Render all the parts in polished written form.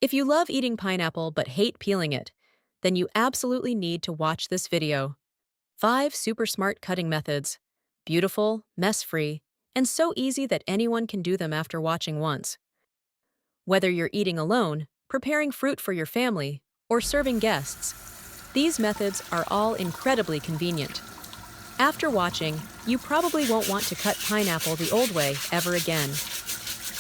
If you love eating pineapple but hate peeling it, then you absolutely need to watch this video. 5 super smart cutting methods. Beautiful, mess-free, and so easy that anyone can do them after watching once. Whether you're eating alone, preparing fruit for your family, or serving guests, these methods are all incredibly convenient. After watching, you probably won't want to cut pineapple the old way ever again.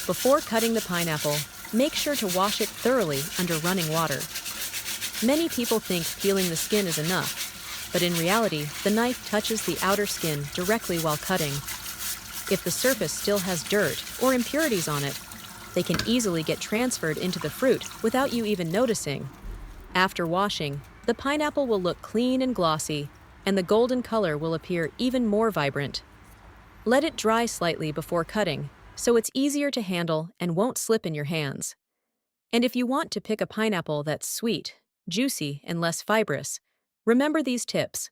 Before cutting the pineapple, make sure to wash it thoroughly under running water. Many people think peeling the skin is enough, but in reality, the knife touches the outer skin directly while cutting. If the surface still has dirt or impurities on it, they can easily get transferred into the fruit without you even noticing. After washing, the pineapple will look clean and glossy, and the golden color will appear even more vibrant. Let it dry slightly before cutting, so it's easier to handle and won't slip in your hands. And if you want to pick a pineapple that's sweet, juicy, and less fibrous, remember these tips.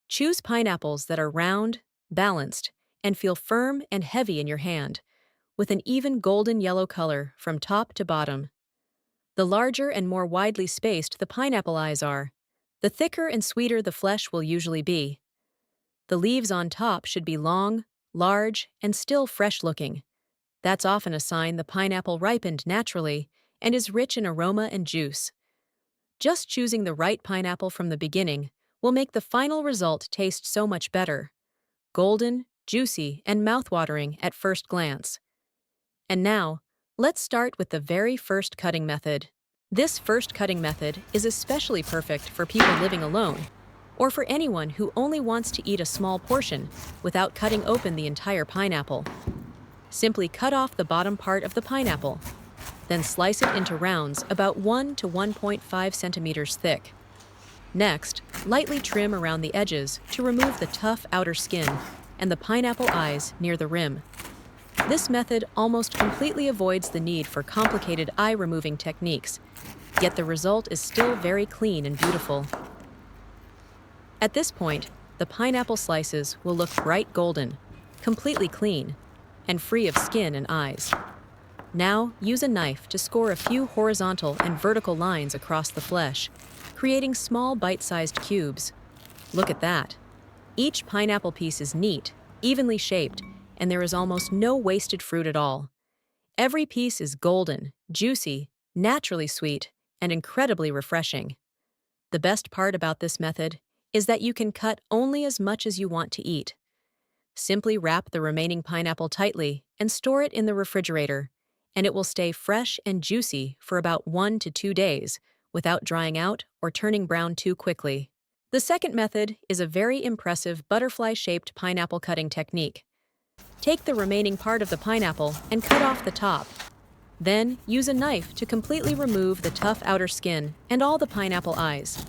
Choose pineapples that are round, balanced, and feel firm and heavy in your hand, with an even golden yellow color from top to bottom. The larger and more widely spaced the pineapple eyes are, the thicker and sweeter the flesh will usually be. The leaves on top should be long, large, and still fresh-looking. That's often a sign the pineapple ripened naturally and is rich in aroma and juice. Just choosing the right pineapple from the beginning will make the final result taste so much better. Golden, juicy, and mouth-watering at first glance. And now, let's start with the very first cutting method. This first cutting method is especially perfect for people living alone, or for anyone who only wants to eat a small portion without cutting open the entire pineapple. Simply cut off the bottom part of the pineapple, then slice it into rounds about 1 to 1.5 centimeters thick. Next, lightly trim around the edges to remove the tough outer skin and the pineapple eyes near the rim. This method almost completely avoids the need for complicated eye-removing techniques, yet the result is still very clean and beautiful. At this point, the pineapple slices will look bright golden, completely clean, and free of skin and eyes. Now, use a knife to score a few horizontal and vertical lines across the flesh, creating small bite-sized cubes. Look at that. Each pineapple piece is neat, evenly shaped, and there is almost no wasted fruit at all. Every piece is golden, juicy, naturally sweet, and incredibly refreshing. The best part about this method is that you can cut only as much as you want to eat. Simply wrap the remaining pineapple tightly and store it in the refrigerator, and it will stay fresh and juicy for about 1 to 2 days without drying out or turning brown too quickly. The second method is a very impressive butterfly-shaped pineapple cutting technique. Take the remaining part of the pineapple and cut off the top. Then, use a knife to completely remove the tough outer skin and all the pineapple eyes.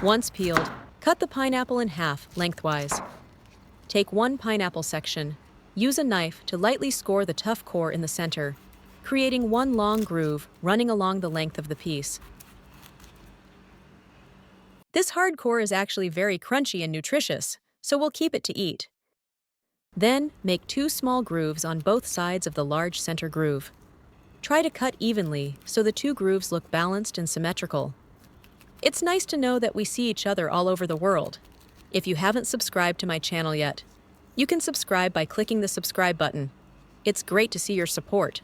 Once peeled, cut the pineapple in half lengthwise. Take one pineapple section, use a knife to lightly score the tough core in the center, creating one long groove running along the length of the piece. This hard core is actually very crunchy and nutritious, so we'll keep it to eat. Then, make 2 small grooves on both sides of the large center groove. Try to cut evenly so the 2 grooves look balanced and symmetrical. It's nice to know that we see each other all over the world. If you haven't subscribed to my channel yet, you can subscribe by clicking the subscribe button. It's great to see your support.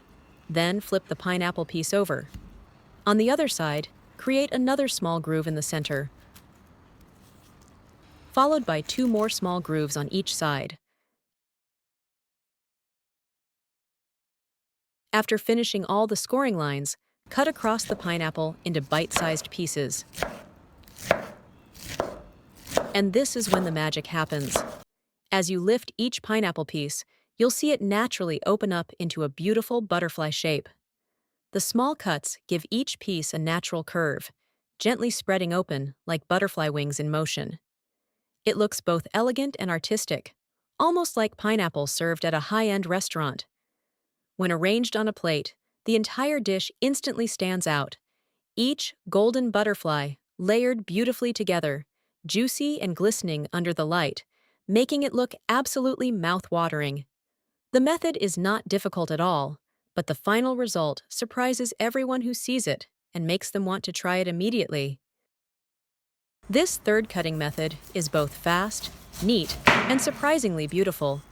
Then flip the pineapple piece over. On the other side, create another small groove in the center, followed by 2 more small grooves on each side. After finishing all the scoring lines, cut across the pineapple into bite-sized pieces. And this is when the magic happens. As you lift each pineapple piece, you'll see it naturally open up into a beautiful butterfly shape. The small cuts give each piece a natural curve, gently spreading open like butterfly wings in motion. It looks both elegant and artistic, almost like pineapple served at a high-end restaurant. When arranged on a plate, the entire dish instantly stands out. Each golden butterfly, layered beautifully together, juicy and glistening under the light, making it look absolutely mouth-watering. The method is not difficult at all, but the final result surprises everyone who sees it and makes them want to try it immediately. This third cutting method is both fast, neat, and surprisingly beautiful.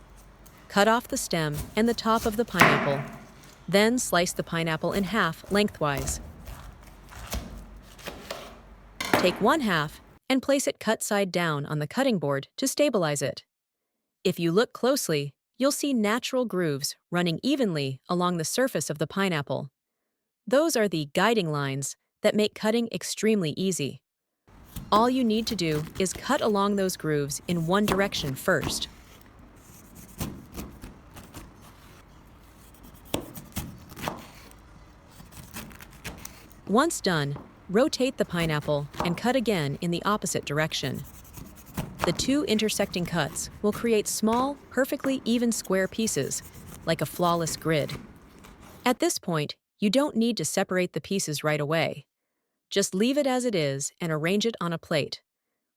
Cut off the stem and the top of the pineapple. Then slice the pineapple in half lengthwise. Take one half and place it cut side down on the cutting board to stabilize it. If you look closely, you'll see natural grooves running evenly along the surface of the pineapple. Those are the guiding lines that make cutting extremely easy. All you need to do is cut along those grooves in one direction first. Once done, rotate the pineapple and cut again in the opposite direction. The two intersecting cuts will create small, perfectly even square pieces, like a flawless grid. At this point, you don't need to separate the pieces right away. Just leave it as it is and arrange it on a plate.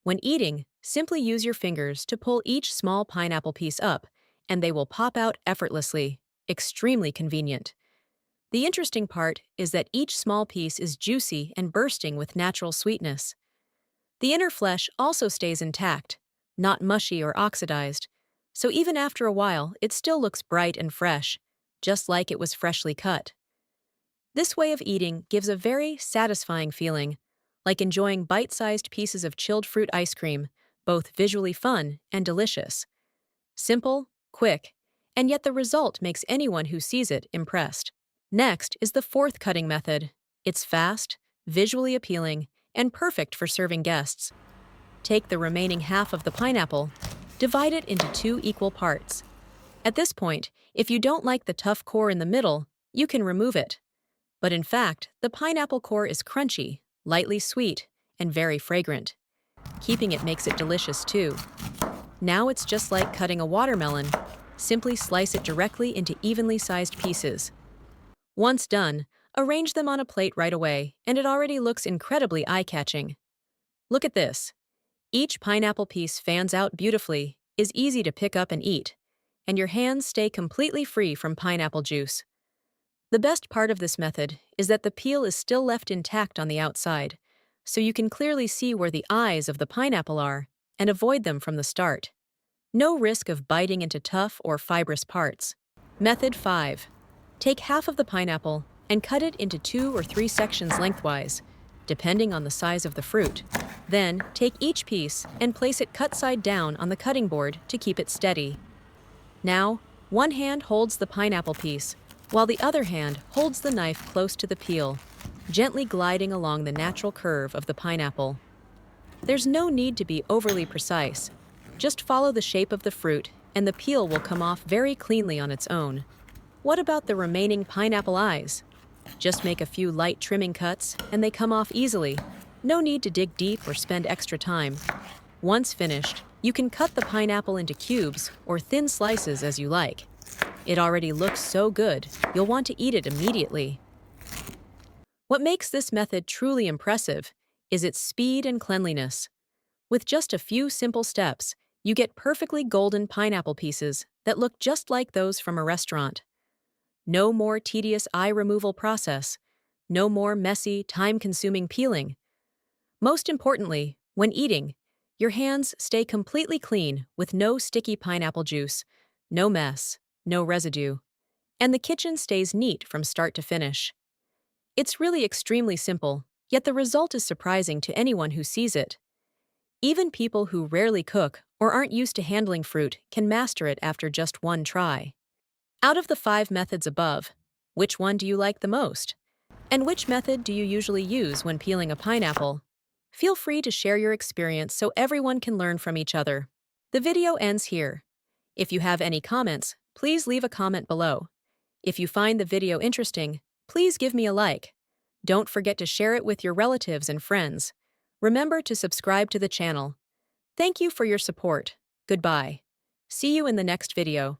When eating, simply use your fingers to pull each small pineapple piece up, and they will pop out effortlessly. Extremely convenient. The interesting part is that each small piece is juicy and bursting with natural sweetness. The inner flesh also stays intact, not mushy or oxidized, so even after a while it still looks bright and fresh, just like it was freshly cut. This way of eating gives a very satisfying feeling, like enjoying bite-sized pieces of chilled fruit ice cream, both visually fun and delicious. Simple, quick, and yet the result makes anyone who sees it impressed. Next is the fourth cutting method. It's fast, visually appealing, and perfect for serving guests. Take the remaining half of the pineapple, divide it into 2 equal parts. At this point, if you don't like the tough core in the middle, you can remove it. But in fact, the pineapple core is crunchy, lightly sweet, and very fragrant. Keeping it makes it delicious too. Now it's just like cutting a watermelon. Simply slice it directly into evenly sized pieces. Once done, arrange them on a plate right away, and it already looks incredibly eye-catching. Look at this. Each pineapple piece fans out beautifully, is easy to pick up and eat, and your hands stay completely free from pineapple juice. The best part of this method is that the peel is still left intact on the outside, so you can clearly see where the eyes of the pineapple are and avoid them from the start. No risk of biting into tough or fibrous parts. Method 5. Take half of the pineapple and cut it into 2 or 3 sections lengthwise, depending on the size of the fruit. Then, take each piece and place it cut side down on the cutting board to keep it steady. Now, one hand holds the pineapple piece, while the other hand holds the knife close to the peel, gently gliding along the natural curve of the pineapple. There's no need to be overly precise. Just follow the shape of the fruit, and the peel will come off very cleanly on its own. What about the remaining pineapple eyes? Just make a few light trimming cuts, and they come off easily. No need to dig deep or spend extra time. Once finished, you can cut the pineapple into cubes or thin slices as you like. It already looks so good, you'll want to eat it immediately. What makes this method truly impressive is its speed and cleanliness. With just a few simple steps, you get perfectly golden pineapple pieces that look just like those from a restaurant. No more tedious eye removal process. No more messy, time-consuming peeling. Most importantly, when eating, your hands stay completely clean with no sticky pineapple juice, no mess, no residue, and the kitchen stays neat from start to finish. It's really extremely simple, yet the result is surprising to anyone who sees it. Even people who rarely cook or aren't used to handling fruit can master it after just one try. Out of the 5 methods above, which one do you like the most? And which method do you usually use when peeling a pineapple? Feel free to share your experience so everyone can learn from each other. The video ends here. If you have any comments, please leave a comment below. If you find the video interesting, please give me a like. Don't forget to share it with your relatives and friends. Remember to subscribe to the channel. Thank you for your support. Goodbye. See you in the next video.